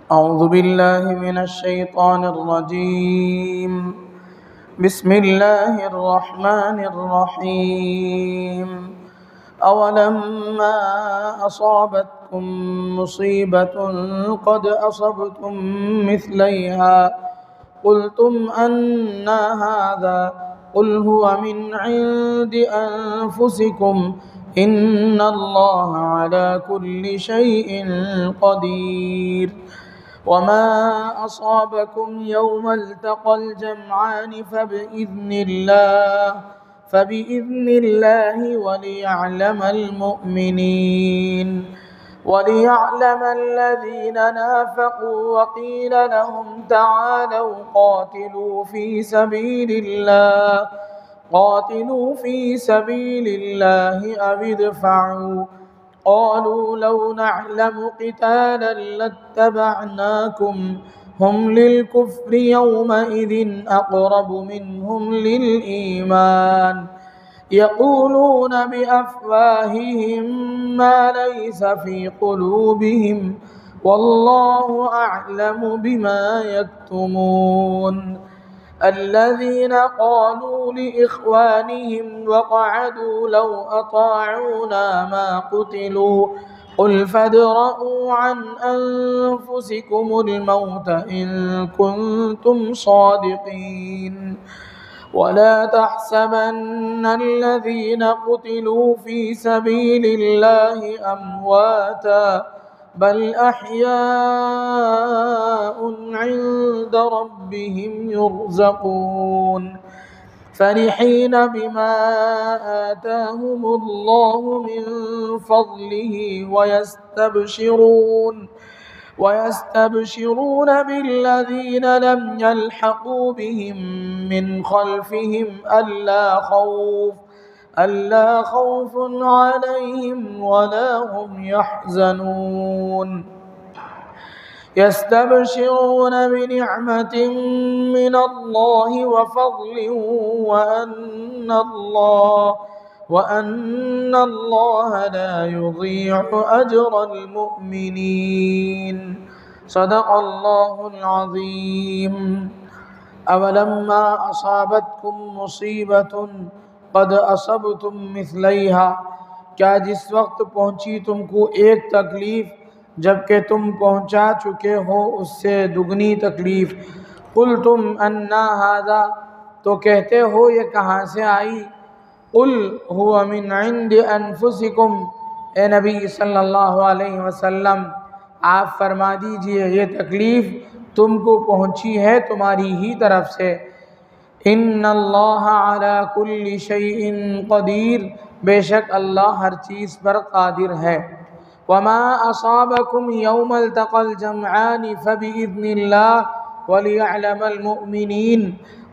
أعوذ بالله من الشيطان الرجيم. بسم الله الرحمن الرحيم. أولما أصابتكم مصيبة قد أصبتم مثليها قلتم أنى هذا قل هو من عند أنفسكم إن الله على كل شيء قدير. وما أصابكم يوم التقى الجمعان فبإذن الله وليعلم الذين نافقوا وقيل لهم تعالوا قاتلوا في سبيل الله أو ادفعوا قالوا لو نعلم قتالا لاتبعناكم هم للكفر يومئذ أقرب منهم للإيمان يقولون بأفواههم ما ليس في قلوبهم والله أعلم بما يكتمون. الذين قالوا لإخوانهم وقعدوا لو أطاعونا ما قتلوا قل فادرءوا عن أنفسكم الموت إن كنتم صادقين. ولا تحسبن الذين قتلوا في سبيل الله أمواتا بل أحياء عند ربهم يرزقون فرحين بما آتاهم الله من فضله ويستبشرون بالذين لم يلحقوا بهم من خلفهم ألا خوف عليهم ولا هم يحزنون. يستبشرون بنعمة من الله وفضل وأن الله لا يضيع أجر المؤمنين. صدق الله العظيم. أولما أصابتكم مصيبة قد أصبتم مثليها، کیا جس وقت پہنچی تم کو ایک تکلیف جبکہ تم پہنچا چکے ہو اس سے دگنی تکلیف، قلتم انا ھذا، تو کہتے ہو یہ کہاں سے آئی، قل هو من عند انفسکم، اے نبی صلی اللہ علیہ وسلم آپ فرما دیجئے یہ تکلیف تم کو پہنچی ہے تمہاری ہی طرف سے، ان اللہ علی کل شیء قدیر، بے شک اللہ ہر چیز پر قادر ہے، وما اصابکم یوم التقى الجمعان فبإذن اللہ وليعلم المؤمنین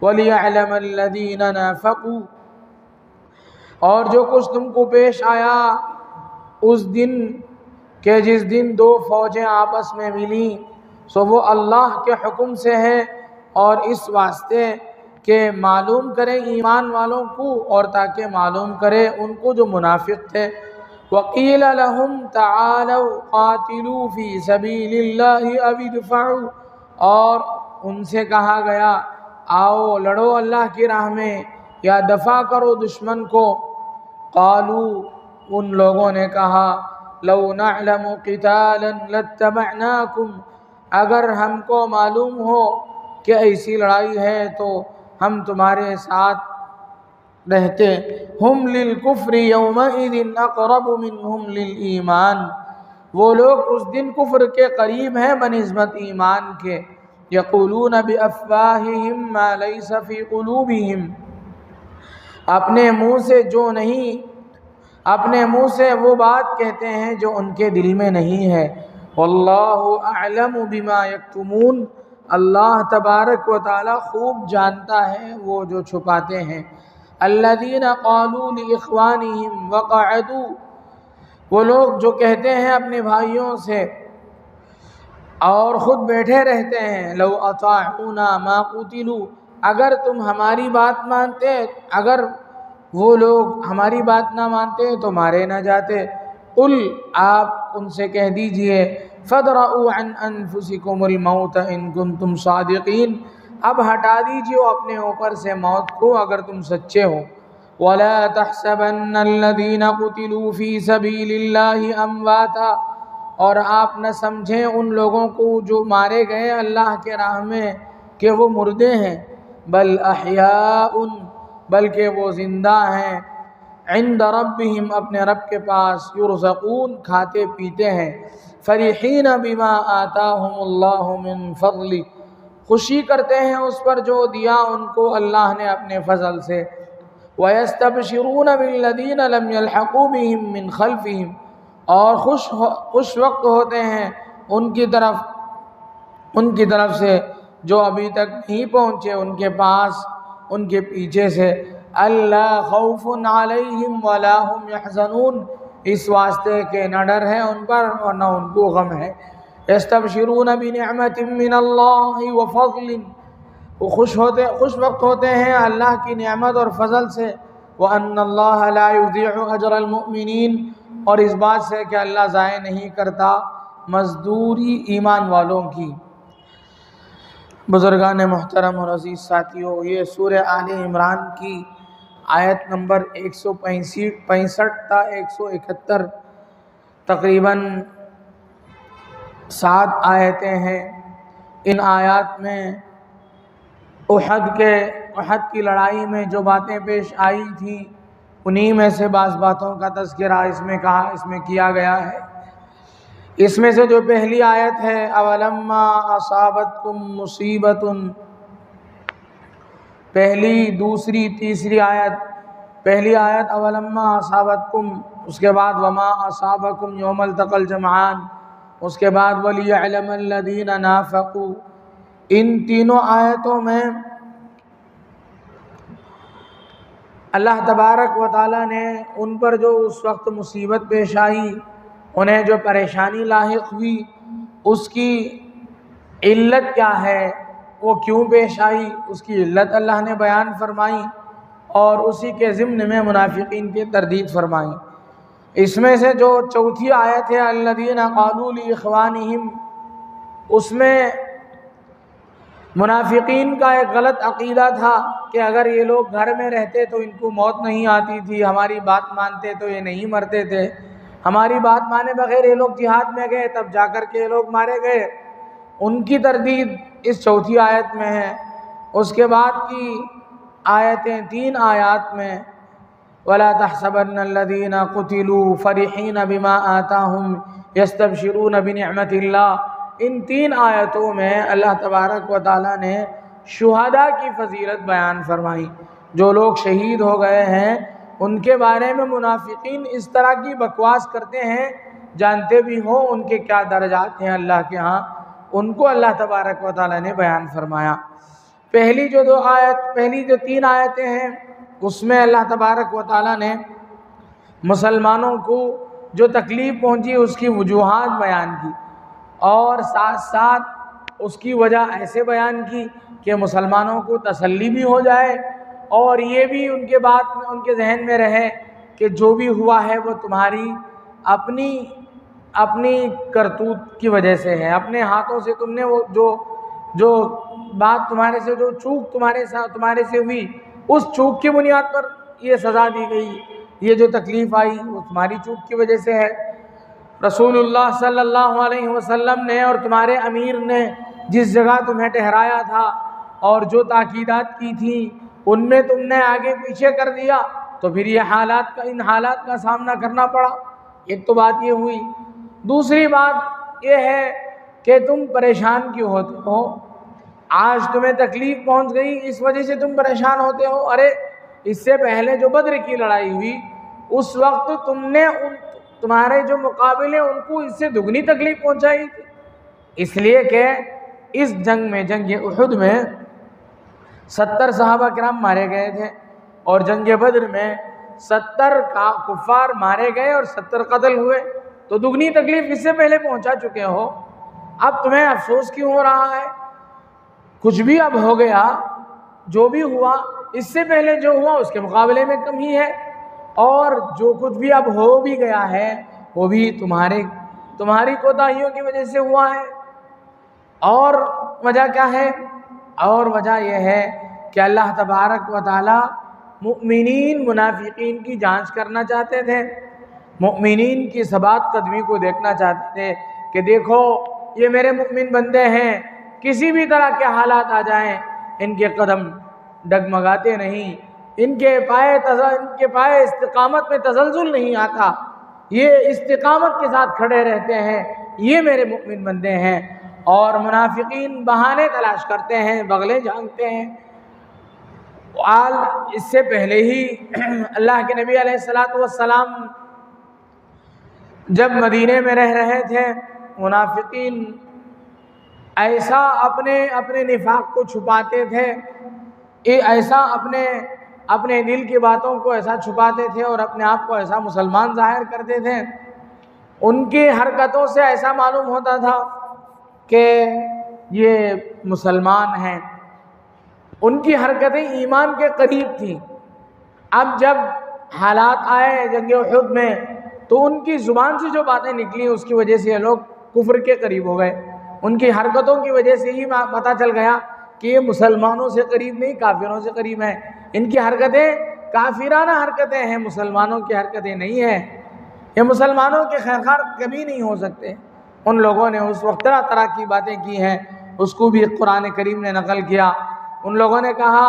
وليعلم الذین نافقوا، اور جو کچھ تم کو پیش آیا اس دن کہ جس دن دو فوجیں آپس میں ملیں سو وہ اللہ کے حکم سے ہے اور اس واسطے کہ معلوم کرے ایمان والوں کو اور تاکہ معلوم کرے ان کو جو منافق تھے، وقیل لهم تعالوا قاتلوا فی سبیل اللہ او ادفعوا، اور ان سے کہا گیا آؤ لڑو اللہ کی راہ میں یا دفع کرو دشمن کو، قالوا ان لوگوں نے کہا لو نعلم قتالا لاتبعناکم، اگر ہم کو معلوم ہو کہ ایسی لڑائی ہے تو ہم تمہارے ساتھ رہتے، ہم للکفر یومئذ اقرب منہم للایمان، وہ لوگ اس دن کفر کے قریب ہیں بنسبت ایمان کے، یقولون بافواہہم ما لیس فی قلوبہم، اپنے منہ سے وہ بات کہتے ہیں جو ان کے دل میں نہیں ہے، واللہ اعلم بما یکتمون، اللہ تبارک و تعالی خوب جانتا ہے وہ جو چھپاتے ہیں، الذین قالوا لاخوانہم وقعدوا، وہ لوگ جو کہتے ہیں اپنے بھائیوں سے اور خود بیٹھے رہتے ہیں، لو اطاعونا ما قتلوا، اگر تم ہماری بات مانتے، اگر وہ لوگ ہماری بات نہ مانتے تو مارے نہ جاتے، قل آپ ان سے کہہ دیجئے فَادْرَؤُوا عَنْ أَنفُسِكُمُ الْمَوْتَ إِن كُنتُمْ صَادِقِينَ، اب ہٹا دیجیے اپنے اوپر سے موت کو اگر تم سچے ہو۔ وَلَا تَحْسَبَنَّ الَّذِينَ قُتِلُوا فِي سَبِيلِ اللَّهِ أَمْوَاتًا، اور آپ نہ سمجھیں ان لوگوں کو جو مارے گئے اللہ کے راہ میں کہ وہ مردے ہیں، بل احیاء، بلکہ وہ زندہ ہیں، عند ربہم، اپنے رب کے پاس، یرزقون، کھاتے پیتے ہیں، فرحین بما آتاہم اللہ من فضلہ، خوشی کرتے ہیں اس پر جو دیا ان کو اللہ نے اپنے فضل سے، وَيَسْتَبْشِرُونَ بِالَّذِينَ لَمْ يَلْحَقُوا بِهِم مِّن خَلْفِهِمْ، اور خوش وقت ہوتے ہیں ان کی طرف سے جو ابھی تک نہیں پہنچے ان کے پاس، ان کے پیچھے سے، اللہ خوف علیہم ولا هم يحزنون، اس واسطے کہ نہ ڈر ہے ان پر اور نہ ان کو غم ہے۔ یستبشرون بنعمت من اللہ وفضل، وہ خوش وقت ہوتے ہیں اللہ کی نعمت اور فضل سے، وان اللہ لا یضیع اجر المؤمنین، اور اس بات سے کہ اللہ ضائع نہیں کرتا مزدوری ایمان والوں کی۔ بزرگان محترم اور عزیز ساتھیوں، یہ سورہ آل عمران کی آیت نمبر 165 تا 171 تقریباً 7 آیتیں ہیں۔ ان آیات میں احد کی لڑائی میں جو باتیں پیش آئی تھیں انہی میں سے بعض باتوں کا تذکرہ اس میں کیا گیا ہے۔ اس میں سے جو پہلی آیت ہے، اولما اصابتکم مصیبۃ، پہلی، دوسری، تیسری آیت، پہلی آیت اولما اصابتکم، اس کے بعد وما اصابکم یوم التقى الجمعان، اس کے بعد ولیعلم الذین نافقوا، ان تینوں آیتوں میں اللہ تبارک و تعالیٰ نے ان پر جو اس وقت مصیبت پیش آئی، انہیں جو پریشانی لاحق ہوئی، اس کی علت کیا ہے، وہ کیوں پیش آئی، اس کی علت اللہ نے بیان فرمائی، اور اسی کے ضمن میں منافقین کی تردید فرمائی۔ اس میں سے جو چوتھی آیت ہے الذین قالوا لاخوانہم، اس میں منافقین کا ایک غلط عقیدہ تھا کہ اگر یہ لوگ گھر میں رہتے تو ان کو موت نہیں آتی تھی، ہماری بات مانتے تو یہ نہیں مرتے تھے، ہماری بات مانے بغیر یہ لوگ جہاد میں گئے تب جا کر کے یہ لوگ مارے گئے۔ ان کی تردید اس چوتھی آیت میں ہے۔ اس کے بعد کی آیتیں 3 آیات میں وَلَا تَحْسَبَنَّ الَّذِينَ قُتِلُوا فَرِحِينَ بِمَا آتَاهُمْ يَسْتَبْشِرُونَ بِنِعْمَةِ اللَّهِ، ان 3 آیتوں میں اللہ تبارک و تعالیٰ نے شہداء کی فضیلت بیان فرمائی۔ جو لوگ شہید ہو گئے ہیں ان کے بارے میں منافقین اس طرح کی بکواس کرتے ہیں، جانتے بھی ہو ان کے کیا درجات ہیں اللہ کے ہاں، ان کو اللہ تبارک و تعالیٰ نے بیان فرمایا۔ پہلی جو 3 آیتیں ہیں اس میں اللہ تبارک و تعالیٰ نے مسلمانوں کو جو تکلیف پہنچی اس کی وجوہات بیان کی، اور ساتھ ساتھ اس کی وجہ ایسے بیان کی کہ مسلمانوں کو تسلی بھی ہو جائے، اور یہ بھی ان کے ذہن میں رہے کہ جو بھی ہوا ہے وہ تمہاری اپنی کرتوت کی وجہ سے ہے، اپنے ہاتھوں سے تم نے وہ جو بات تمہارے سے، جو چوک تمہارے سے ہوئی، اس چوک کی بنیاد پر یہ سزا دی گئی، یہ جو تکلیف آئی وہ تمہاری چوک کی وجہ سے ہے۔ رسول اللہ صلی اللہ علیہ وسلم نے اور تمہارے امیر نے جس جگہ تمہیں ٹھہرایا تھا اور جو تاکیدات کی تھیں ان میں تم نے آگے پیچھے کر دیا، تو پھر ان حالات کا سامنا کرنا پڑا۔ ایک تو بات یہ ہوئی۔ دوسری بات یہ ہے کہ تم پریشان کیوں ہوتے ہو؟ آج تمہیں تکلیف پہنچ گئی اس وجہ سے تم پریشان ہوتے ہو؟ ارے اس سے پہلے جو بدر کی لڑائی ہوئی اس وقت تم نے تمہارے جو مقابلے ان کو اس سے دگنی تکلیف پہنچائی تھی، اس لیے کہ اس جنگ احد میں 70 صحابہ کرام مارے گئے تھے، اور جنگ بدر میں 70 کفار مارے گئے اور 70 قتل ہوئے، تو دگنی تکلیف اس سے پہلے پہنچا چکے ہو، اب تمہیں افسوس کیوں ہو رہا ہے؟ کچھ بھی اب ہو گیا، جو بھی ہوا اس سے پہلے جو ہوا اس کے مقابلے میں کم ہی ہے، اور جو کچھ بھی اب ہو بھی گیا ہے وہ بھی تمہارے تمہاری کوتاہیوں کی وجہ سے ہوا ہے۔ اور وجہ کیا ہے؟ اور وجہ یہ ہے کہ اللہ تبارک و تعالی مؤمنین منافقین کی جانچ کرنا چاہتے تھے، مؤمنین کی ثبات قدمی کو دیکھنا چاہتے تھے کہ دیکھو یہ میرے مؤمن بندے ہیں، کسی بھی طرح کے حالات آ جائیں ان کے قدم ڈگمگاتے نہیں، ان کے پائے استقامت میں تزلزل نہیں آتا، یہ استقامت کے ساتھ کھڑے رہتے ہیں، یہ میرے مؤمن بندے ہیں۔ اور منافقین بہانے تلاش کرتے ہیں، بغلیں جھانکتے ہیں۔ اس سے پہلے ہی اللہ کے نبی علیہ السلام جب مدینے میں رہ رہے تھے، منافقین ایسا اپنے نفاق کو چھپاتے تھے، ایسا اپنے دل کی باتوں کو ایسا چھپاتے تھے اور اپنے آپ کو ایسا مسلمان ظاہر کرتے تھے، ان کی حرکتوں سے ایسا معلوم ہوتا تھا کہ یہ مسلمان ہیں، ان کی حرکتیں ایمان کے قریب تھیں۔ اب جب حالات آئے جنگ احد میں تو ان کی زبان سے جو باتیں نکلی اس کی وجہ سے یہ لوگ کفر کے قریب ہو گئے، ان کی حرکتوں کی وجہ سے ہی پتہ چل گیا کہ یہ مسلمانوں سے قریب نہیں، کافروں سے قریب ہیں، ان کی حرکتیں کافرانہ حرکتیں ہیں، مسلمانوں کی حرکتیں نہیں ہیں، یہ مسلمانوں کے خیرخواہ کبھی نہیں ہو سکتے۔ ان لوگوں نے اس وقت طرح طرح کی باتیں کی ہیں، اس کو بھی قرآن کریم نے نقل کیا۔ ان لوگوں نے کہا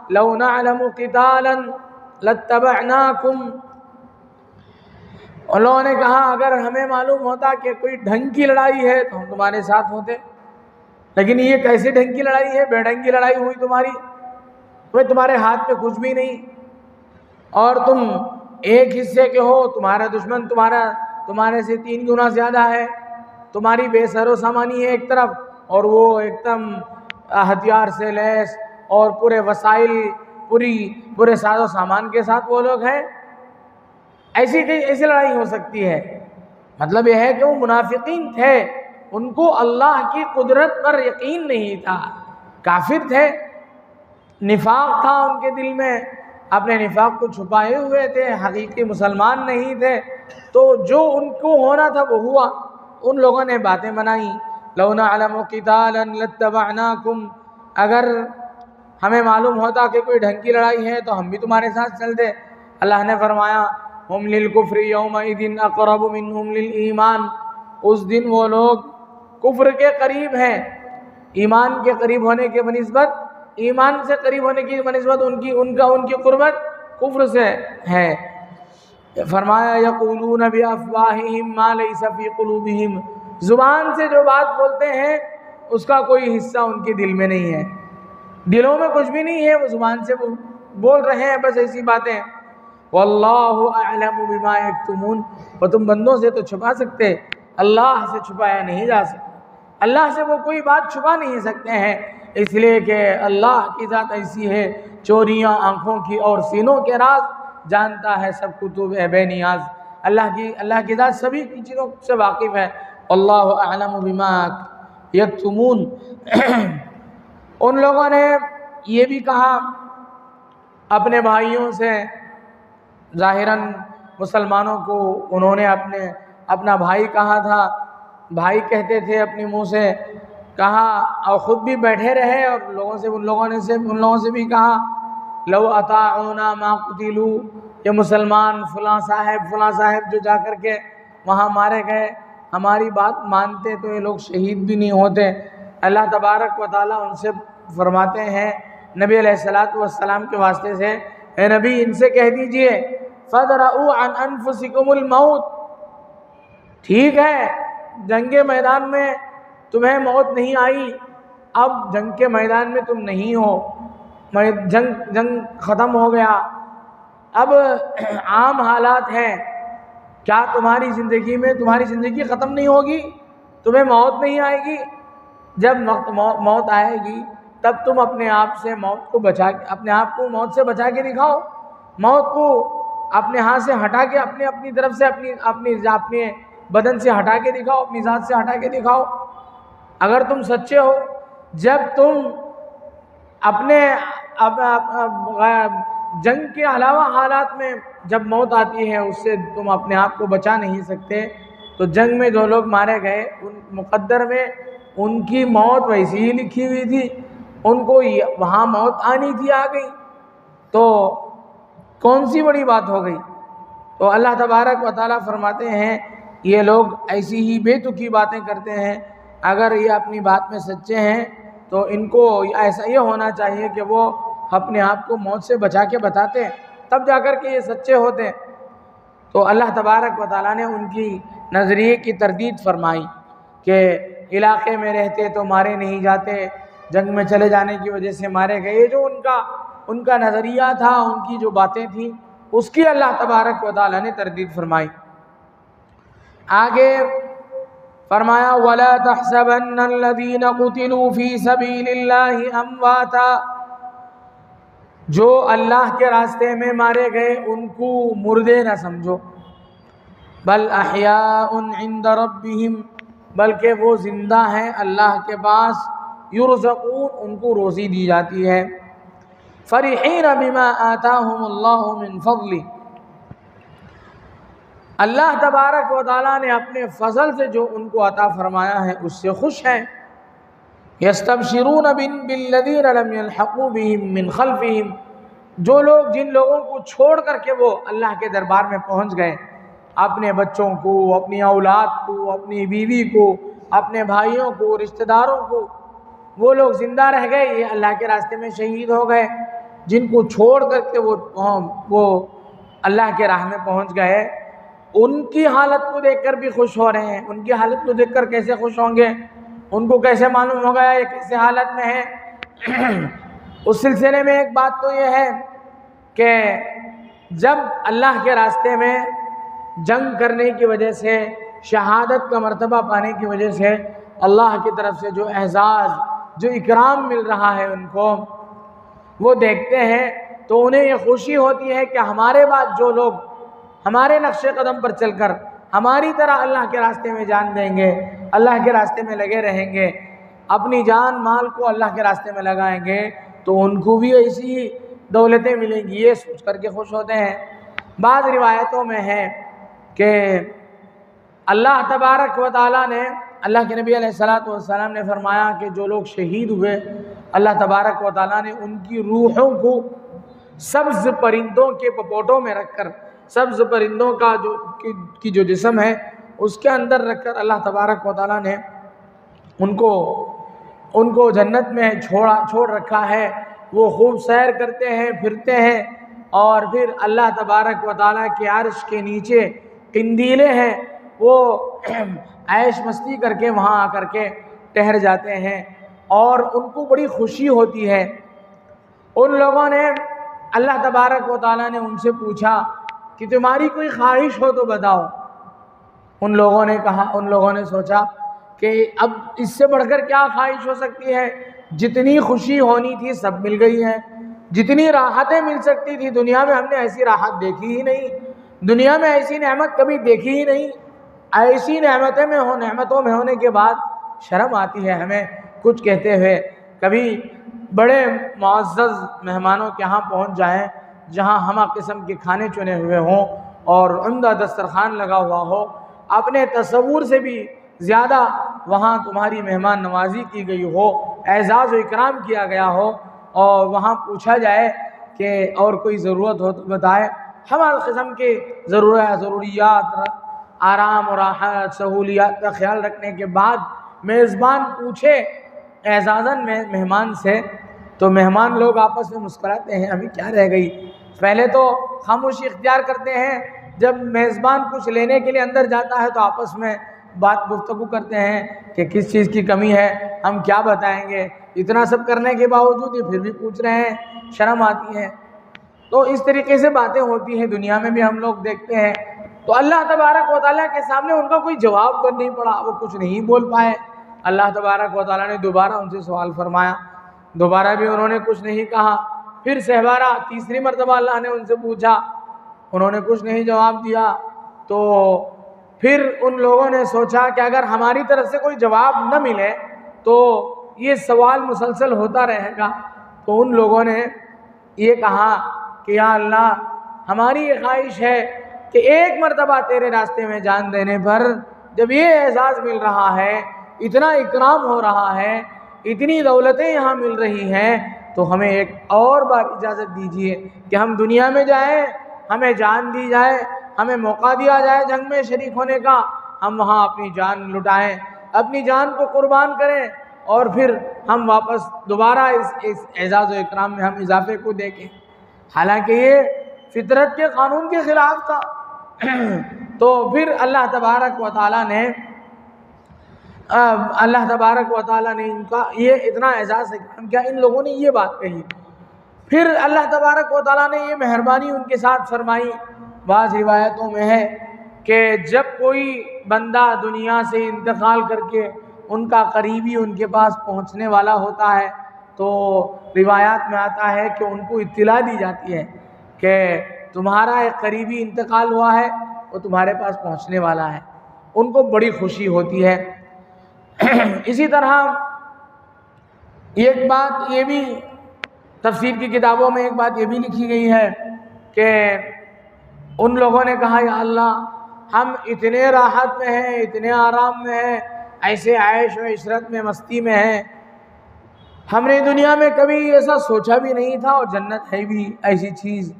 لَوْ نَعْلَمُ قِتَالًا لَاتَّبَعْنَاكُمْ، ان لوگوں نے کہا اگر ہمیں معلوم ہوتا کہ کوئی ڈھنگ کی لڑائی ہے تو ہم تمہارے ساتھ ہوتے، لیکن یہ کیسے ڈھنگ کی لڑائی ہے؟ بے ڈھنگ کی لڑائی ہوئی تمہارے ہاتھ میں کچھ بھی نہیں، اور تم ایک حصے کے ہو، تمہارا دشمن تمہارے سے 3 گنا زیادہ ہے، تمہاری بے سر و سامانی ہے ایک طرف، اور وہ ایک دم ہتھیار سے لیس اور پورے وسائل پورے ساز و سامان کے ساتھ وہ لوگ ہیں، ایسی لڑائی ہو سکتی ہے؟ مطلب یہ ہے کہ وہ منافقین تھے، ان کو اللہ کی قدرت پر یقین نہیں تھا، کافر تھے، نفاق تھا ان کے دل میں، اپنے نفاق کو چھپائے ہوئے تھے، حقیقی مسلمان نہیں تھے، تو جو ان کو ہونا تھا وہ ہوا۔ ان لوگوں نے باتیں بنائیں، لَوْ نَعْلَمُ قِتَالًا لَاتَّبَعْنَاكُمْ، اگر ہمیں معلوم ہوتا کہ کوئی ڈھنگ کی لڑائی ہے تو ہم بھی تمہارے ساتھ چلتے۔ اللہ نے فرمایا ہم للکفر یومئذ اقرب منہم للایمان، اس دن وہ لوگ کفر کے قریب ہیں، ایمان کے قریب ہونے کے بنسبت، ایمان سے قریب ہونے کی بنسبت ان کی قربت کفر سے ہے۔ فرمایا یقولون بافواہہم ما لیس فی قلوبہم، زبان سے جو بات بولتے ہیں اس کا کوئی حصہ ان کے دل میں نہیں ہے، دلوں میں کچھ بھی نہیں ہے، وہ زبان سے بول رہے ہیں بس ایسی باتیں۔ واللہ اعلم بما یکتمون، اور تم بندوں سے تو چھپا سکتے، اللہ سے چھپایا نہیں جا سکتا، اللہ سے وہ کوئی بات چھپا نہیں سکتے ہیں، اس لیے کہ اللہ کی ذات ایسی ہے، چوریاں آنکھوں کی اور سینوں کے راز جانتا ہے، سب کتب بے نیاز، اللہ کی ذات سبھی چیزوں سے واقف ہے۔ واللہ اعلم بما یکتمون۔ ان لوگوں نے یہ بھی کہا اپنے بھائیوں سے، ظاہراً مسلمانوں کو انہوں نے اپنا بھائی کہا تھا، بھائی کہتے تھے اپنے منہ سے، کہا اور خود بھی بیٹھے رہے، اور ان لوگوں سے بھی کہا لو اطاعونا ما قتلوا، یہ مسلمان فلاں صاحب جو جا کر کے وہاں مارے گئے، ہماری بات مانتے تو یہ لوگ شہید بھی نہیں ہوتے۔ اللہ تبارک و تعالیٰ ان سے فرماتے ہیں نبی علیہ السلام کے واسطے سے، اے نبی ان سے کہہ دیجئے فَادْرَؤُوا عَنْ أَنفُسِكُمُ الْمَوْتِ، ٹھیک ہے جنگ میدان میں تمہیں موت نہیں آئی، اب جنگ کے میدان میں تم نہیں ہو، جنگ ختم ہو گیا، اب عام حالات ہیں، کیا تمہاری زندگی ختم نہیں ہوگی؟ تمہیں موت نہیں آئے گی؟ جب موت آئے گی تب تم اپنے آپ سے اپنے آپ کو موت سے بچا کے دکھاؤ، موت کو اپنے ہاتھ سے ہٹا کے اپنی طرف سے اپنے بدن سے ہٹا کے دکھاؤ، اپنی ذات سے ہٹا کے دکھاؤ۔ اگر تم سچے ہو، جب تم اپنے جنگ کے علاوہ حالات میں جب موت آتی ہے اس سے تم اپنے آپ کو بچا نہیں سکتے، تو جنگ میں جو لوگ مارے گئے ان مقدر میں ان کی موت ویسی ہی لکھی ہوئی تھی، ان کو وہاں موت آنی تھی، آ گئی، تو کون سی بڑی بات ہو گئی؟ تو اللہ تبارک و تعالیٰ فرماتے ہیں یہ لوگ ایسی ہی بے تکی باتیں کرتے ہیں، اگر یہ اپنی بات میں سچے ہیں تو ان کو ایسا یہ ہونا چاہیے کہ وہ اپنے آپ کو موت سے بچا کے بتاتے ہیں، تب جا کر کے یہ سچے ہوتے ہیں۔ تو اللہ تبارک و تعالیٰ نے ان کی نظریے کی تردید فرمائی کہ علاقے میں رہتے تو مارے نہیں جاتے، جنگ میں چلے جانے کی وجہ سے مارے گئے۔ یہ جو ان کا نظریہ تھا، ان کی جو باتیں تھیں، اس کی اللہ تبارک و تعالیٰ نے تردید فرمائی۔ آگے فرمایا وَلَا تَحْسَبَنَّ الَّذِينَ قُتِلُوا فِي سَبِيلِ اللَّهِ أَمْوَاتًا، جو اللہ کے راستے میں مارے گئے ان کو مردے نہ سمجھو، بل احیاء عند ربهم، بلکہ وہ زندہ ہیں اللہ کے پاس، یرزقون، ان کو روزی دی جاتی ہے، فرحین بما آتاہم اللہ من فضلہ، اللہ تبارک و تعالیٰ نے اپنے فضل سے جو ان کو عطا فرمایا ہے اس سے خوش ہیں، یستبشرون بالذین لم یلحقوا بہم من خلفہم، جو لوگ جن لوگوں کو چھوڑ کر کے وہ اللہ کے دربار میں پہنچ گئے، اپنے بچوں کو، اپنی اولاد کو، اپنی بیوی کو، اپنے بھائیوں کو، رشتہ داروں کو، وہ لوگ زندہ رہ گئے، یہ اللہ کے راستے میں شہید ہو گئے، جن کو چھوڑ کر کے وہ اللہ کے راہ میں پہنچ گئے، ان کی حالت کو دیکھ کر بھی خوش ہو رہے ہیں۔ ان کی حالت کو دیکھ کر کیسے خوش ہوں گے؟ ان کو کیسے معلوم ہوگا یہ کیسے حالت میں ہے؟ اس سلسلے میں ایک بات تو یہ ہے کہ جب اللہ کے راستے میں جنگ کرنے کی وجہ سے، شہادت کا مرتبہ پانے کی وجہ سے اللہ کی طرف سے جو اعزاز، جو اکرام مل رہا ہے ان کو، وہ دیکھتے ہیں تو انہیں یہ خوشی ہوتی ہے کہ ہمارے بعد جو لوگ ہمارے نقش قدم پر چل کر ہماری طرح اللہ کے راستے میں جان دیں گے، اللہ کے راستے میں لگے رہیں گے، اپنی جان مال کو اللہ کے راستے میں لگائیں گے، تو ان کو بھی ایسی ہی دولتیں ملیں گی، یہ سوچ کر کے خوش ہوتے ہیں۔ بعض روایتوں میں ہے کہ اللہ تبارک و تعالیٰ نے، اللہ کے نبی علیہ السلام نے فرمایا کہ جو لوگ شہید ہوئے، اللہ تبارک و تعالیٰ نے ان کی روحوں کو سبز پرندوں کے پپوٹوں میں رکھ کر، سبز پرندوں کا جو جسم ہے اس کے اندر رکھ کر اللہ تبارک و تعالیٰ نے ان کو جنت میں چھوڑ رکھا ہے۔ وہ خوب سیر کرتے ہیں، پھرتے ہیں، اور پھر اللہ تبارک و تعالیٰ کے عرش کے نیچے قندیلیں ہیں، وہ عیش مستی کر کے وہاں آ کر کے ٹہر جاتے ہیں، اور ان کو بڑی خوشی ہوتی ہے۔ ان لوگوں نے، اللہ تبارک و تعالیٰ نے ان سے پوچھا کہ تمہاری کوئی خواہش ہو تو بتاؤ۔ ان لوگوں نے کہا، ان لوگوں نے سوچا کہ اب اس سے بڑھ کر کیا خواہش ہو سکتی ہے؟ جتنی خوشی ہونی تھی سب مل گئی ہے، جتنی راحتیں مل سکتی تھی دنیا میں ہم نے ایسی راحت دیکھی ہی نہیں، دنیا میں ایسی نعمت کبھی دیکھی ہی نہیں۔ ایسی نعمتوں میں ہونے کے بعد شرم آتی ہے ہمیں کچھ کہتے ہوئے۔ کبھی بڑے معزز مہمانوں کے ہاں پہنچ جائیں جہاں ہمہ قسم کے کھانے چنے ہوئے ہوں اور عمدہ دسترخوان لگا ہوا ہو، اپنے تصور سے بھی زیادہ وہاں تمہاری مہمان نوازی کی گئی ہو، اعزاز و اکرام کیا گیا ہو، اور وہاں پوچھا جائے کہ اور کوئی ضرورت ہو تو بتائے، ہمارے قسم کے ضروریات، آرام و راحت، سہولیات کا خیال رکھنے کے بعد میزبان پوچھے اعزازاً مہمان سے، تو مہمان لوگ آپس میں مسکراتے ہیں، ابھی کیا رہ گئی۔ پہلے تو خاموشی اختیار کرتے ہیں، جب میزبان کچھ لینے کے لیے اندر جاتا ہے تو آپس میں بات گفتگو کرتے ہیں کہ کس چیز کی کمی ہے، ہم کیا بتائیں گے۔ اتنا سب کرنے کے باوجود یہ پھر بھی پوچھ رہے ہیں، شرم آتی ہے۔ تو اس طریقے سے باتیں ہوتی ہیں، دنیا میں بھی ہم لوگ دیکھتے ہیں۔ تو اللہ تبارک و تعالیٰ کے سامنے ان کا کوئی جواب بن نہیں پڑا، وہ کچھ نہیں بول پائے۔ اللہ تبارک و تعالیٰ نے دوبارہ ان سے سوال فرمایا، دوبارہ بھی انہوں نے کچھ نہیں کہا۔ پھر سہبارہ تیسری مرتبہ اللہ نے ان سے پوچھا، انہوں نے کچھ نہیں جواب دیا۔ تو پھر ان لوگوں نے سوچا کہ اگر ہماری طرف سے کوئی جواب نہ ملے تو یہ سوال مسلسل ہوتا رہے گا۔ تو ان لوگوں نے یہ کہا کہ یا اللہ، ہماری یہ خواہش ہے کہ ایک مرتبہ تیرے راستے میں جان دینے پر جب یہ اعزاز مل رہا ہے، اتنا اکرام ہو رہا ہے، اتنی دولتیں یہاں مل رہی ہیں، تو ہمیں ایک اور بار اجازت دیجیے کہ ہم دنیا میں جائیں، ہمیں جان دی جائے، ہمیں موقع دیا جائے جنگ میں شریک ہونے کا، ہم وہاں اپنی جان لٹائیں، اپنی جان کو قربان کریں، اور پھر ہم واپس دوبارہ اس اعزاز و اکرام میں ہم اضافے کو دیکھیں۔ حالانکہ یہ فطرت کے قانون کے خلاف تھا۔ تو پھر اللہ تبارک و تعالیٰ نے ان کا یہ اتنا اعزاز اکرام کیا، ان لوگوں نے یہ بات کہی۔ پھر اللہ تبارک و تعالیٰ نے یہ مہربانی ان کے ساتھ فرمائی۔ بعض روایتوں میں ہے کہ جب کوئی بندہ دنیا سے انتقال کر کے ان کا قریبی ان کے پاس پہنچنے والا ہوتا ہے، تو روایات میں آتا ہے کہ ان کو اطلاع دی جاتی ہے کہ تمہارا ایک قریبی انتقال ہوا ہے، وہ تمہارے پاس پہنچنے والا ہے۔ ان کو بڑی خوشی ہوتی ہے۔ اسی طرح ایک بات یہ بھی تفسیر کی کتابوں میں ایک بات یہ بھی لکھی گئی ہے کہ ان لوگوں نے کہا یا اللہ، ہم اتنے راحت میں ہیں، اتنے آرام میں ہیں، ایسے عیش و عشرت میں، مستی میں ہیں، ہم نے دنیا میں کبھی ایسا سوچا بھی نہیں تھا، اور جنت ہے بھی ایسی چیز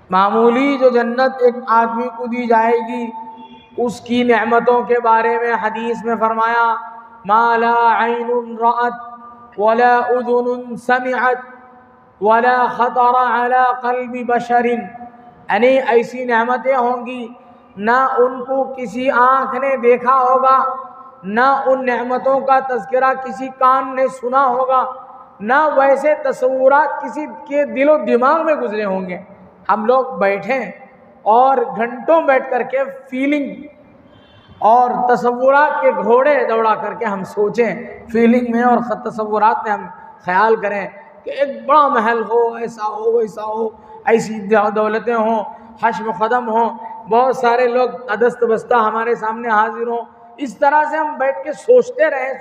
معمولی جو جنت ایک آدمی کو دی جائے گی، اس کی نعمتوں کے بارے میں حدیث میں فرمایا ما لا عین رأت ولا اذن سمعت ولا خطر على قلب بشر، یعنی ایسی نعمتیں ہوں گی نہ ان کو کسی آنکھ نے دیکھا ہوگا، نہ ان نعمتوں کا تذکرہ کسی کان نے سنا ہوگا، نہ ویسے تصورات کسی کے دل و دماغ میں گزرے ہوں گے۔ ہم لوگ بیٹھیں اور گھنٹوں بیٹھ کر کے فیلنگ اور تصورات کے گھوڑے دوڑا کر کے ہم سوچیں، فیلنگ میں اور تصورات میں ہم خیال کریں کہ ایک بڑا محل ہو، ایسا ہو ویسا ہو، ایسی دولتیں ہوں، حشم قدم ہوں، بہت سارے لوگ ادست بستہ ہمارے سامنے حاضر ہوں۔ اس طرح سے ہم بیٹھ کے سوچتے رہیں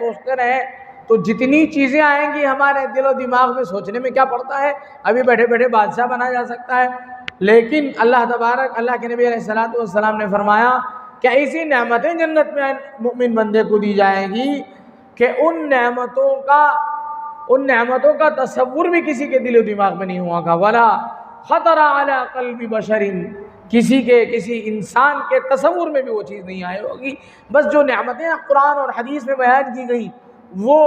تو جتنی چیزیں آئیں گی ہمارے دل و دماغ میں، سوچنے میں کیا پڑتا ہے، ابھی بیٹھے بیٹھے بادشاہ بنا جا سکتا ہے۔ لیکن اللہ کے نبی علیہ السلام نے فرمایا کہ ایسی نعمتیں جنت میں مؤمن بندے کو دی جائیں گی کہ ان نعمتوں کا تصور بھی کسی کے دل و دماغ میں نہیں ہوا گا۔ ولا خطر علی قلب بشر، کسی انسان کے تصور میں بھی وہ چیز نہیں آئی ہوگی۔ بس جو نعمتیں قرآن اور حدیث میں بیان کی گئی وہ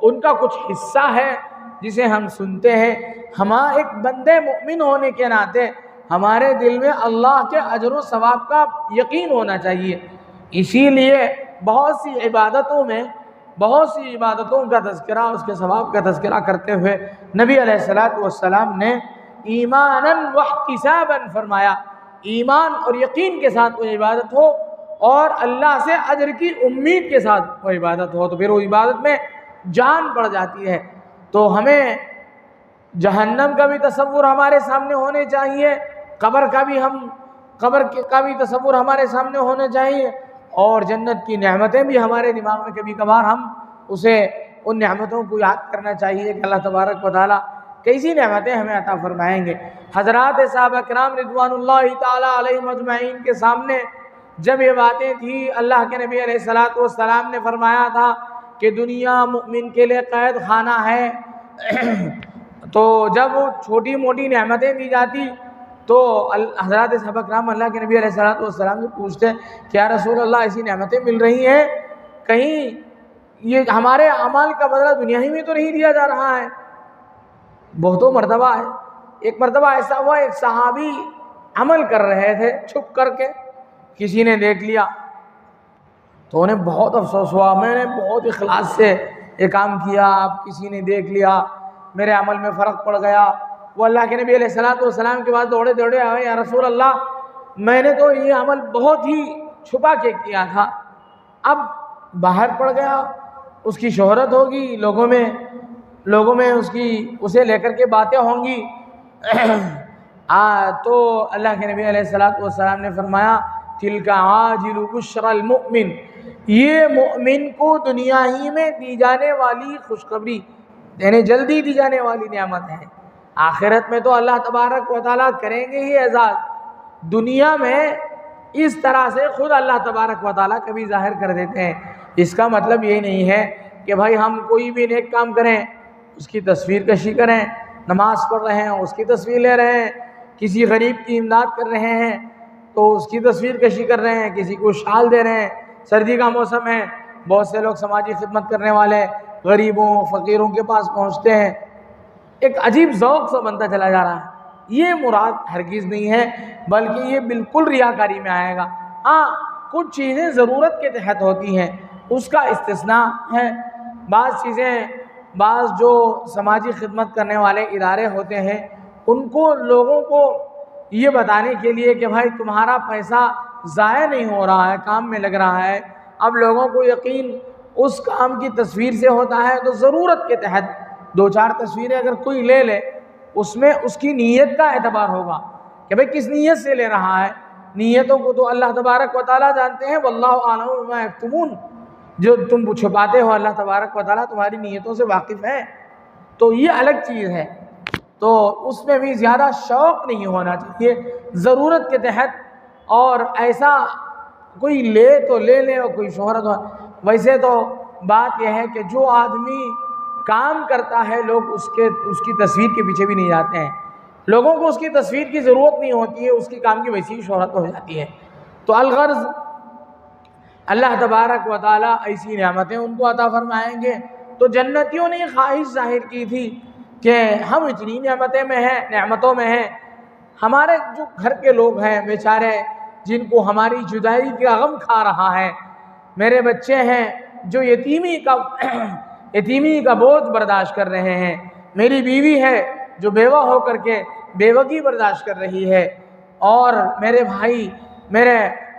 ان کا کچھ حصہ ہے جسے ہم سنتے ہیں۔ ایک بندے مومن ہونے کے ناطے ہمارے دل میں اللہ کے اجر و ثواب کا یقین ہونا چاہیے۔ اسی لیے بہت سی عبادتوں کا تذکرہ، اس کے ثواب کا تذکرہ کرتے ہوئے نبی علیہ السلام نے ایمانا واحتسابا فرمایا، ایمان اور یقین کے ساتھ وہ عبادت ہو اور اللہ سے اجر کی امید کے ساتھ وہ عبادت ہو، تو پھر وہ عبادت میں جان پڑ جاتی ہے۔ تو ہمیں جہنم کا بھی تصور ہمارے سامنے ہونے چاہیے، قبر کا بھی تصور ہمارے سامنے ہونا چاہیے، اور جنت کی نعمتیں بھی ہمارے دماغ میں کبھی کبھار ہم ان نعمتوں کو یاد کرنا چاہیے کہ اللہ تبارک و تعالیٰ کیسی نعمتیں ہمیں عطا فرمائیں گے۔ حضرات صحابہ کرام رضوان اللہ تعالیٰ علیہم اجمعین کے سامنے جب یہ باتیں تھیں، اللہ کے نبی علیہ السلام نے فرمایا تھا کہ دنیا مومن کے لیے قید خانہ ہے، تو جب وہ چھوٹی موٹی نعمتیں دی جاتی تو حضرات صحابہ کرام اللہ کے نبی علیہ السلام سے پوچھتے کہ یا رسول اللہ ایسی نعمتیں مل رہی ہیں، کہیں یہ ہمارے اعمال کا بدلہ دنیا ہی میں تو نہیں دیا جا رہا ہے؟ بہتوں مرتبہ ہے، ایک مرتبہ ایسا ہوا ایک صحابی عمل کر رہے تھے چھپ کر کے، کسی نے دیکھ لیا تو انہیں بہت افسوس ہوا، میں نے بہت اخلاص سے یہ کام کیا، اب کسی نے دیکھ لیا، میرے عمل میں فرق پڑ گیا۔ وہ اللہ کے نبی علیہ السلام کے بعد دوڑے آئے، یا رسول اللہ میں نے تو یہ عمل بہت ہی چھپا کے کیا تھا، اب باہر پڑ گیا، اس کی شہرت ہوگی، لوگوں میں اسے لے کر کے باتیں ہوں گی۔ تو اللہ کے نبی علیہ السلام نے فرمایا تلک عاجل بشری المؤمن، یہ مومن کو دنیا ہی میں دی جانے والی خوشخبری، یعنی جلدی دی جانے والی نعمت ہے۔ آخرت میں تو اللہ تبارک و تعالیٰ کریں گے ہی اعزاز، دنیا میں اس طرح سے خود اللہ تبارک و تعالیٰ کبھی ظاہر کر دیتے ہیں۔ اس کا مطلب یہ نہیں ہے کہ بھائی ہم کوئی بھی نیک کام کریں اس کی تصویر کشی کریں، نماز پڑھ رہے ہیں اس کی تصویر لے رہے ہیں، کسی غریب کی امداد کر رہے ہیں تو اس کی تصویر کشی کر رہے ہیں، کسی کو شال دے رہے ہیں، سردی کا موسم ہے بہت سے لوگ سماجی خدمت کرنے والے غریبوں فقیروں کے پاس پہنچتے ہیں، ایک عجیب ذوق سا بنتا چلا جا رہا ہے۔ یہ مراد ہرگز نہیں ہے، بلکہ یہ بالکل ریاکاری میں آئے گا۔ ہاں کچھ چیزیں ضرورت کے تحت ہوتی ہیں، اس کا استثناء ہے۔ بعض چیزیں، بعض جو سماجی خدمت کرنے والے ادارے ہوتے ہیں ان کو لوگوں کو یہ بتانے کے لیے کہ بھائی تمہارا پیسہ ضائع نہیں ہو رہا ہے، کام میں لگ رہا ہے، اب لوگوں کو یقین اس کام کی تصویر سے ہوتا ہے، تو ضرورت کے تحت 2-4 تصویریں اگر کوئی لے لے اس میں اس کی نیت کا اعتبار ہوگا کہ بھئی کس نیت سے لے رہا ہے۔ نیتوں کو تو اللہ تبارک و تعالیٰ جانتے ہیں، واللہ اعلم بما یکتمون، جو تم چھپاتے ہو اللہ تبارک و تعالیٰ تمہاری نیتوں سے واقف ہے، تو یہ الگ چیز ہے۔ تو اس میں بھی زیادہ شوق نہیں ہونا چاہیے، ضرورت کے تحت، اور ایسا کوئی لے تو لے لے اور کوئی شہرت ہو۔ ویسے تو بات یہ ہے کہ جو آدمی کام کرتا ہے لوگ اس کی تصویر کے پیچھے بھی نہیں جاتے ہیں، لوگوں کو اس کی تصویر کی ضرورت نہیں ہوتی ہے، اس کی کام کی ویسی شہرت ہو جاتی ہے۔ تو الغرض اللہ تبارک و تعالیٰ ایسی نعمتیں ان کو عطا فرمائیں گے۔ تو جنتیوں نے خواہش ظاہر کی تھی کہ ہم اتنی نعمتوں میں ہیں، ہمارے جو گھر کے لوگ ہیں بیچارے جن کو ہماری جدائی کا غم کھا رہا ہے، میرے بچے ہیں جو یتیمی کا بوجھ برداشت کر رہے ہیں، میری بیوی ہے جو بیوہ ہو کر کے بیوگی برداشت کر رہی ہے، اور میرے بھائی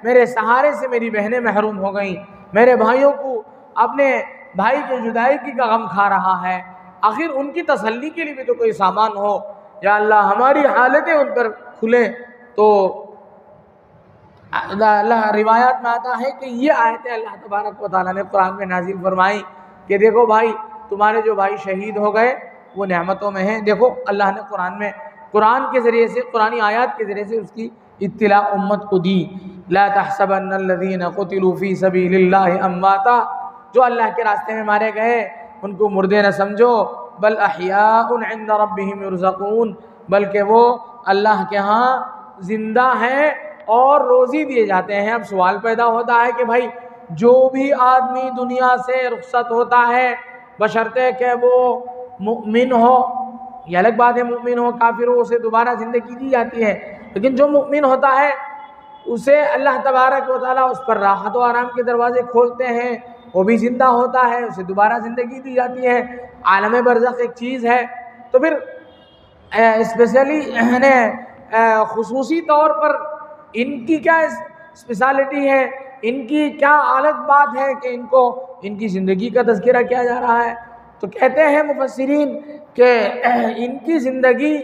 میرے سہارے سے میری بہنیں محروم ہو گئیں، میرے بھائیوں کو اپنے بھائی کے جدائی کی کا غم کھا رہا ہے، آخر ان کی تسلی کے لیے بھی تو کوئی سامان ہو، یا اللہ ہماری حالتیں ان پر کھلیں۔ تو اللہ روایات میں آتا ہے کہ یہ آیتیں اللہ تبارک و تعالیٰ نے قرآن میں نازل فرمائی کہ دیکھو بھائی تمہارے جو بھائی شہید ہو گئے وہ نعمتوں میں ہیں۔ دیکھو اللہ نے قرآن کے ذریعے سے، قرآنی آیات کے ذریعے سے اس کی اطلاع امت کو دی۔ لا تحسبن الذین قتلوا فی سبیل اللہ امواتا، جو اللہ کے راستے میں مارے گئے ان کو مردے نہ سمجھو، بل احیاء عند ربہم یرزقون، بلکہ وہ اللہ کے ہاں زندہ ہیں اور روزی دیے جاتے ہیں۔ اب سوال پیدا ہوتا ہے کہ بھائی جو بھی آدمی دنیا سے رخصت ہوتا ہے بشرطے کہ وہ مؤمن ہو، یہ الگ بات ہے مؤمن ہو کافر ہو اسے دوبارہ زندگی دی جاتی ہے، لیکن جو مؤمن ہوتا ہے اسے اللہ تبارک و تعالیٰ اس پر راحت و آرام کے دروازے کھولتے ہیں، وہ بھی زندہ ہوتا ہے، اسے دوبارہ زندگی دی جاتی ہے۔ عالم برزخ ایک چیز ہے، تو پھر اسپیشلی خصوصی طور پر ان کی کیا اسپیشلٹی ہے، ان کی کیا الگ بات ہے کہ ان کی زندگی کا تذکرہ کیا جا رہا ہے؟ تو کہتے ہیں مفسرین کہ ان کی زندگی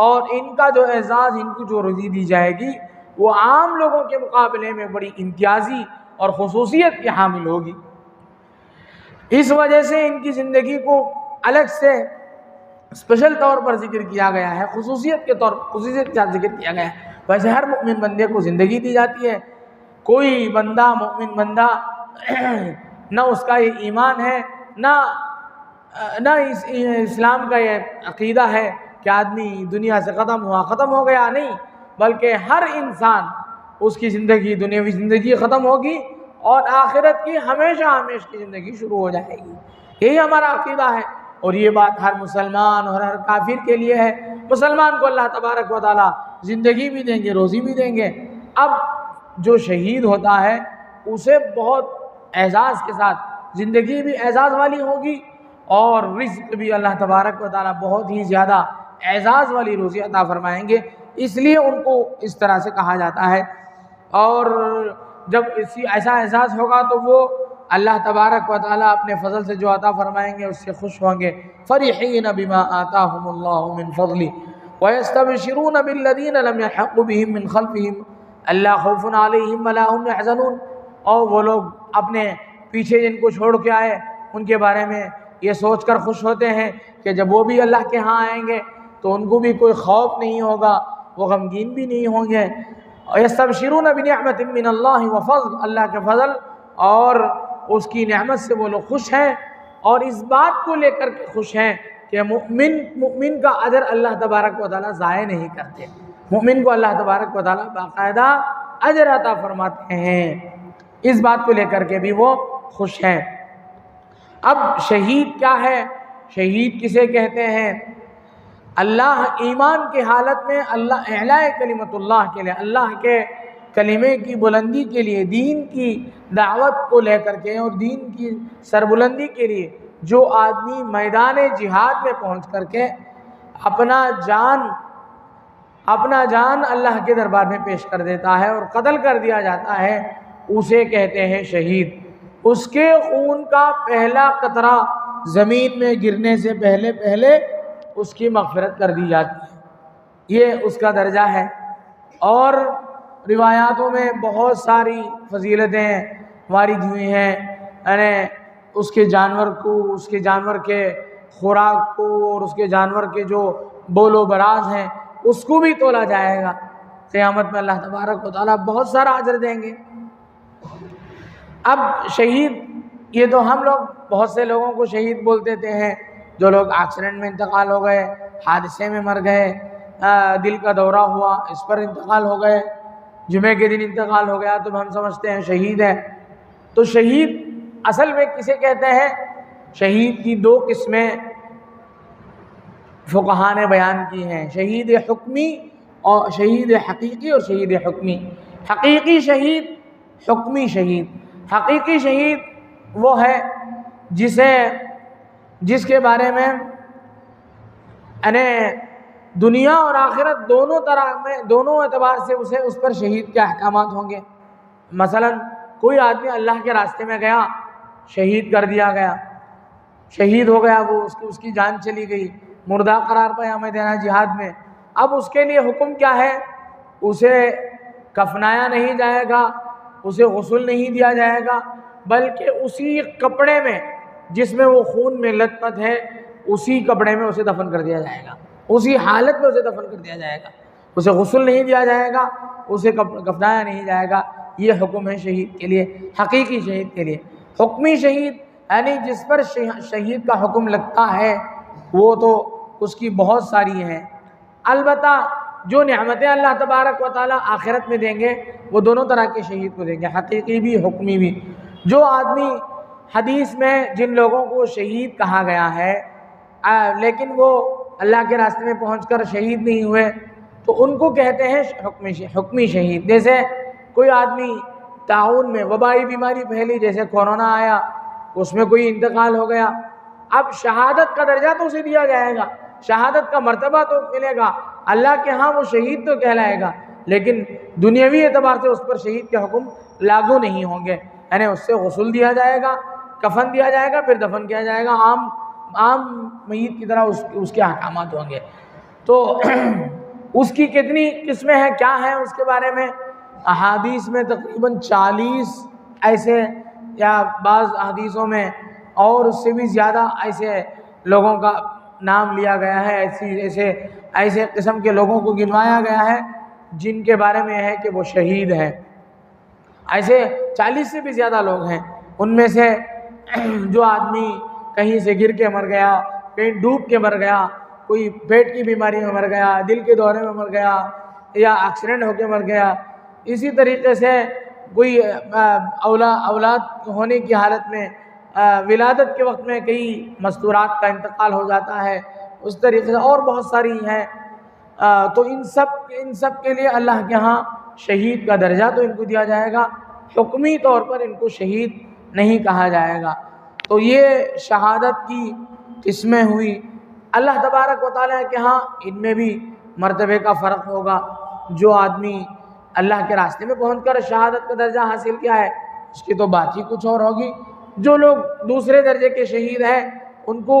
اور ان کا جو اعزاز، ان کو جو روزی دی جائے گی وہ عام لوگوں کے مقابلے میں بڑی امتیازی اور خصوصیت کی حامل ہوگی۔ اس وجہ سے ان کی زندگی کو الگ سے اسپیشل طور پر ذکر کیا گیا ہے، خصوصیت کے ساتھ ذکر کیا گیا ہے۔ ویسے ہر مؤمن بندے کو زندگی دی جاتی ہے، کوئی بندہ مؤمن بندہ نہ اس کا یہ ایمان ہے نہ اسلام کا یہ عقیدہ ہے کہ آدمی دنیا سے ختم ہو گیا، نہیں، بلکہ ہر انسان اس کی زندگی دنیاوی زندگی ختم ہوگی اور آخرت کی ہمیشہ کی زندگی شروع ہو جائے گی۔ یہی ہمارا عقیدہ ہے، اور یہ بات ہر مسلمان اور ہر کافر کے لیے ہے۔ مسلمان کو اللہ تبارک و تعالیٰ زندگی بھی دیں گے، روزی بھی دیں گے۔ اب جو شہید ہوتا ہے اسے بہت اعزاز کے ساتھ زندگی بھی اعزاز والی ہوگی، اور رزق بھی اللہ تبارک و تعالیٰ بہت ہی زیادہ اعزاز والی روزی عطا فرمائیں گے، اس لیے ان کو اس طرح سے کہا جاتا ہے۔ اور جب ایسا احساس ہوگا تو وہ اللہ تبارک و تعالیٰ اپنے فضل سے جو عطا فرمائیں گے اس سے خوش ہوں گے۔ فرحین بما آتاہم اللہ من فضلہ ویستبشرون بالذین لم یلحقوا بہم من خلفہم الا خوف علیہم ولا هم یحزنون، اور وہ لوگ اپنے پیچھے جن کو چھوڑ کے آئے ان کے بارے میں یہ سوچ کر خوش ہوتے ہیں کہ جب وہ بھی اللہ کے ہاں آئیں گے تو ان کو بھی کوئی خوف نہیں ہوگا، وہ غمگین بھی نہیں ہوں گے، یستبشرون بنعمت من اللہ وفضل، اللہ کے فضل اور اس کی نعمت سے وہ لوگ خوش ہیں، اور اس بات کو لے کر کے خوش ہیں کہ مومن کا اجر اللہ تبارک و تعالیٰ ضائع نہیں کرتے، مومن کو اللہ تبارک و تعالیٰ باقاعدہ اجر عطا فرماتے ہیں، اس بات کو لے کر کے بھی وہ خوش ہیں۔ اب شہید کیا ہے؟ شہید کسے کہتے ہیں؟ اللہ ایمان کی حالت میں اللہ اعلاء کلمت اللہ کے لیے، اللہ کے کلمے کی بلندی کے لیے، دین کی دعوت کو لے کر کے اور دین کی سربلندی کے لیے جو آدمی میدان جہاد میں پہنچ کر کے اپنا جان اللہ کے دربار میں پیش کر دیتا ہے اور قتل کر دیا جاتا ہے، اسے کہتے ہیں شہید۔ اس کے خون کا پہلا قطرہ زمین میں گرنے سے پہلے اس کی مغفرت کر دی جاتی ہے، یہ اس کا درجہ ہے۔ اور روایاتوں میں بہت ساری فضیلتیں وارد ہوئی ہیں، یعنی اس کے جانور کو، اس کے جانور کے خوراک کو اور اس کے جانور کے جو بول و براز ہیں اس کو بھی تولا جائے گا، قیامت میں اللہ تبارک و تعالیٰ بہت سارا اجر دیں گے۔ اب شہید، یہ تو ہم لوگ بہت سے لوگوں کو شہید بول دیتے ہیں، جو لوگ ایکسیڈنٹ میں انتقال ہو گئے، حادثے میں مر گئے، دل کا دورہ ہوا اس پر انتقال ہو گئے، جمعے کے دن انتقال ہو گیا تو ہم سمجھتے ہیں شہید ہے۔ تو شہید اصل میں کسے کہتے ہیں؟ شہید کی دو قسمیں فقہاء نے بیان کی ہیں، شہید حکمی اور شہید حقیقی اور شہید حکمی۔ حقیقی شہید، حکمی شہید۔ حقیقی شہید وہ ہے جس کے بارے میں یعنی دنیا اور آخرت دونوں اعتبار سے اس پر شہید کے احکامات ہوں گے۔ مثلا کوئی آدمی اللہ کے راستے میں گیا، شہید کر دیا گیا، شہید ہو گیا، وہ اس کی جان چلی گئی، مردہ قرار پایا میدان جہاد میں۔ اب اس کے لیے حکم کیا ہے؟ اسے کفنایا نہیں جائے گا، اسے غسل نہیں دیا جائے گا، بلکہ اسی کپڑے میں جس میں وہ خون میں لت پت ہے، اسی کپڑے میں اسے دفن کر دیا جائے گا، اسی حالت میں اسے دفن کر دیا جائے گا، اسے غسل نہیں دیا جائے گا، اسے کفنایا نہیں جائے گا۔ یہ حکم ہے شہید کے لیے، حقیقی شہید کے لیے۔ حکمی شہید یعنی جس پر شہید کا حکم لگتا ہے، وہ تو اس کی بہت ساری ہیں، البتہ جو نعمتیں اللہ تبارک و تعالیٰ آخرت میں دیں گے وہ دونوں طرح کے شہید کو دیں گے، حقیقی بھی حکمی بھی۔ جو آدمی حدیث میں جن لوگوں کو شہید کہا گیا ہے لیکن وہ اللہ کے راستے میں پہنچ کر شہید نہیں ہوئے، تو ان کو کہتے ہیں حکمی شہید۔ جیسے کوئی آدمی طاعون میں وبائی بیماری پھیلی، جیسے کورونا آیا، اس میں کوئی انتقال ہو گیا، اب شہادت کا درجہ تو اسے دیا جائے گا، شہادت کا مرتبہ تو ملے گا، اللہ کے ہاں وہ شہید تو کہلائے گا، لیکن دنیاوی اعتبار سے اس پر شہید کے حکم لاگو نہیں ہوں گے، یعنی اس سے غسل دیا جائے گا، کفن دیا جائے گا، پھر دفن کیا جائے گا، عام میت کی طرح اس کے احکامات ہوں گے۔ تو اس کی کتنی قسمیں ہیں، کیا ہیں، اس کے بارے میں احادیث میں تقریباً 40 ایسے، یا بعض احادیثوں میں اور اس سے بھی زیادہ ایسے لوگوں کا نام لیا گیا ہے، ایسے قسم کے لوگوں کو گنوایا گیا ہے جن کے بارے میں ہے کہ وہ شہید ہے۔ ایسے 40 سے بھی زیادہ لوگ ہیں، ان میں سے جو آدمی کہیں سے گر کے مر گیا، کہیں ڈوب کے مر گیا، کوئی پیٹ کی بیماری میں مر گیا، دل کے دورے میں مر گیا، یا ایکسیڈنٹ ہو کے مر گیا، اسی طریقے سے کوئی اولاد ہونے کی حالت میں ولادت کے وقت میں کئی مستورات کا انتقال ہو جاتا ہے، اس طریقے سے اور بہت ساری ہیں۔ تو ان سب کے لیے اللہ کے ہاں شہید کا درجہ تو ان کو دیا جائے گا، حکمی طور پر ان کو شہید نہیں کہا جائے گا۔ تو یہ شہادت کی قسمیں ہوئی۔ اللہ تبارک و تعالیٰ کے ہاں ان میں بھی مرتبے کا فرق ہوگا۔ جو آدمی اللہ کے راستے میں پہنچ کر شہادت کا درجہ حاصل کیا ہے، اس کی تو بات ہی کچھ اور ہوگی۔ جو لوگ دوسرے درجے کے شہید ہیں ان کو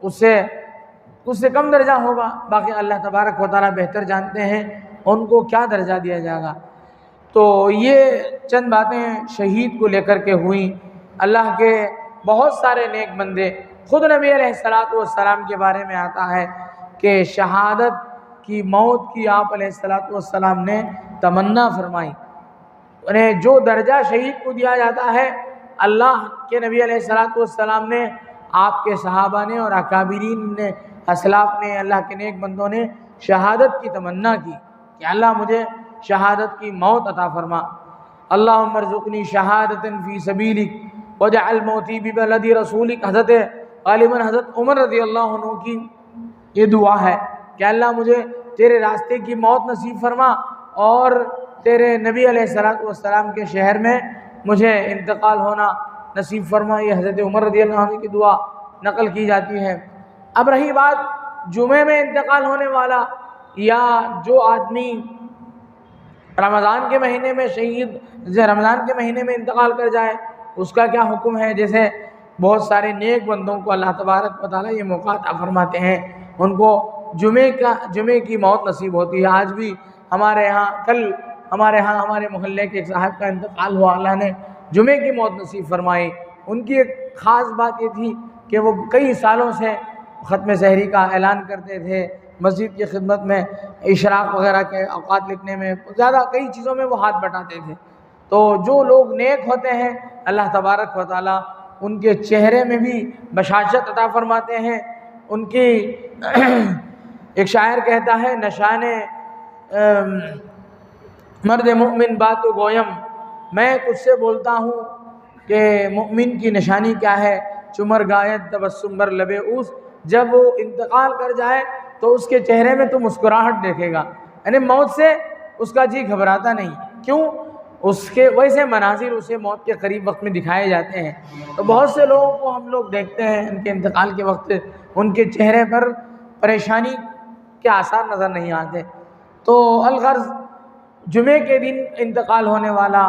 اس سے کم درجہ ہوگا، باقی اللہ تبارک و تعالیٰ بہتر جانتے ہیں ان کو کیا درجہ دیا جائے گا۔ تو یہ چند باتیں شہید کو لے کر کے ہوئیں۔ اللہ کے بہت سارے نیک بندے، خود نبی علیہ السلام کے بارے میں آتا ہے کہ شہادت کی موت کی آپ علیہ السلام نے تمنا فرمائی. انہیں جو درجہ شہید کو دیا جاتا ہے، اللہ کے نبی علیہ السلام نے، آپ کے صحابہ نے اور اکابرین نے، اسلاف نے، اللہ کے نیک بندوں نے شہادت کی تمنا کی کہ اللہ مجھے شہادت کی موت عطا فرما. اللہم ارزقنی شہادۃ فی سبیلک واجعل موتی ببلد رسولک. غالباً حضرت عمر رضی اللہ عنہ کی یہ دعا ہے کہ اللہ مجھے تیرے راستے کی موت نصیب فرما اور تیرے نبی علیہ السلام کے شہر میں مجھے انتقال ہونا نصیب فرما. یہ حضرت عمر رضی اللہ عنہ کی دعا نقل کی جاتی ہے. اب رہی بات جمعے میں انتقال ہونے والا یا جو آدمی رمضان کے مہینے میں رمضان کے مہینے میں انتقال کر جائے، اس کا کیا حکم ہے؟ جیسے بہت سارے نیک بندوں کو اللہ تبارک و تعالیٰ یہ موقع عطا فرماتے ہیں، ان کو جمعے کی موت نصیب ہوتی ہے. آج بھی کل ہمارے محلے کے ایک صاحب کا انتقال ہوا، اللہ نے جمعے کی موت نصیب فرمائی. ان کی ایک خاص بات یہ تھی کہ وہ کئی سالوں سے ختم سحری کا اعلان کرتے تھے، مسجد کی خدمت میں اشراق وغیرہ کے اوقات لکھنے میں زیادہ کئی چیزوں میں وہ ہاتھ بٹاتے تھے. تو جو لوگ نیک ہوتے ہیں اللہ تبارک و تعالیٰ ان کے چہرے میں بھی بشاشت عطا فرماتے ہیں. ان کی ایک شاعر کہتا ہے، نشان مرد مومن بات و گویم، میں کچھ سے بولتا ہوں کہ مومن کی نشانی کیا ہے. چمر گایت تبسم بر لب اوس، جب وہ انتقال کر جائے تو اس کے چہرے میں تو مسکراہٹ دیکھے گا، یعنی موت سے اس کا جی گھبراتا نہیں. کیوں؟ اس کے ویسے مناظر اسے موت کے قریب وقت میں دکھائے جاتے ہیں. تو بہت سے لوگوں کو ہم لوگ دیکھتے ہیں ان کے انتقال کے وقت ان کے چہرے پر پریشانی کے آثار نظر نہیں آتے. تو الغرض جمعے کے دن انتقال ہونے والا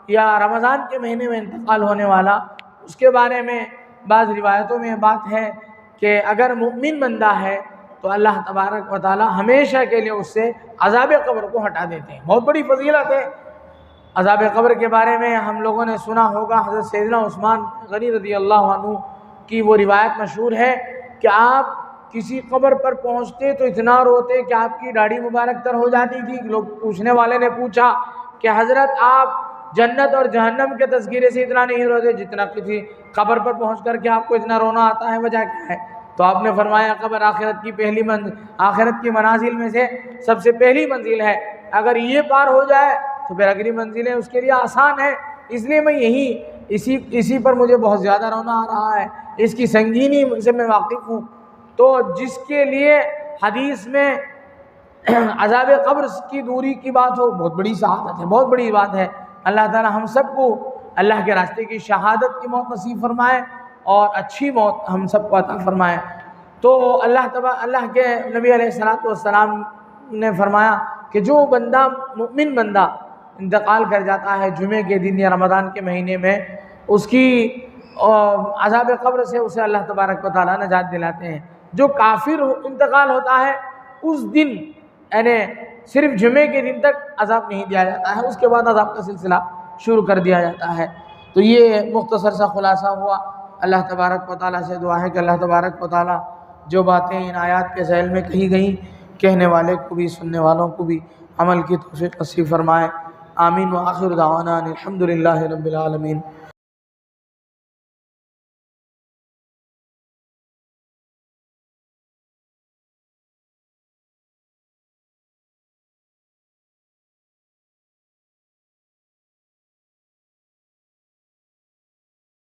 یا رمضان کے مہینے میں انتقال ہونے والا، اس کے بارے میں بعض روایتوں میں بات ہے کہ اگر مومن بندہ ہے تو اللہ تبارک و تعالی ہمیشہ کے لیے اس سے عذاب قبر کو ہٹا دیتے ہیں. بہت بڑی فضیلت ہے. عذاب قبر کے بارے میں ہم لوگوں نے سنا ہوگا، حضرت سیدنا عثمان غنی رضی اللہ عنہ کی وہ روایت مشہور ہے کہ آپ کسی قبر پر پہنچتے تو اتنا روتے کہ آپ کی داڑھی مبارک تر ہو جاتی تھی. لوگ پوچھنے والے نے پوچھا کہ حضرت آپ جنت اور جہنم کے تذکرے سے اتنا نہیں روتے جتنا کسی قبر پر پہنچ کر کے آپ کو اتنا رونا آتا ہے، وجہ کیا ہے؟ تو آپ نے فرمایا قبر آخرت کی منازل میں سے سب سے پہلی منزل ہے. اگر یہ پار ہو جائے تو پھر اگلی منزلیں اس کے لیے آسان ہے. اس لیے میں اسی پر مجھے بہت زیادہ رونا آ رہا ہے، اس کی سنگینی سے میں واقف ہوں. تو جس کے لیے حدیث میں عذاب قبر کی دوری کی بات ہو، بہت بڑی سعادت ہے، بہت بڑی بات ہے. اللہ تعالی ہم سب کو اللہ کے راستے کی شہادت کی موت نصیب فرمائے اور اچھی موت ہم سب کو عطا فرمائے. تو اللہ کے نبی علیہ السلام نے فرمایا کہ جو بندہ مومن بندہ انتقال کر جاتا ہے جمعے کے دن یا رمضان کے مہینے میں، اس کی عذاب قبر سے اسے اللہ تبارک و تعالیٰ نجات دلاتے ہیں. جو کافر انتقال ہوتا ہے اس دن یعنی صرف جمعے کے دن تک عذاب نہیں دیا جاتا ہے، اس کے بعد عذاب کا سلسلہ شروع کر دیا جاتا ہے. تو یہ مختصر سا خلاصہ ہوا. اللہ تبارک و تعالیٰ سے دعا ہے کہ اللہ تبارک و تعالیٰ جو باتیں ان آیات کے ذیل میں کہی گئیں، کہنے والے کو بھی سننے والوں کو بھی عمل کی توفیق نصیب فرمائے. آمین. وآخر دعوانا الحمد للہ رب العالمین.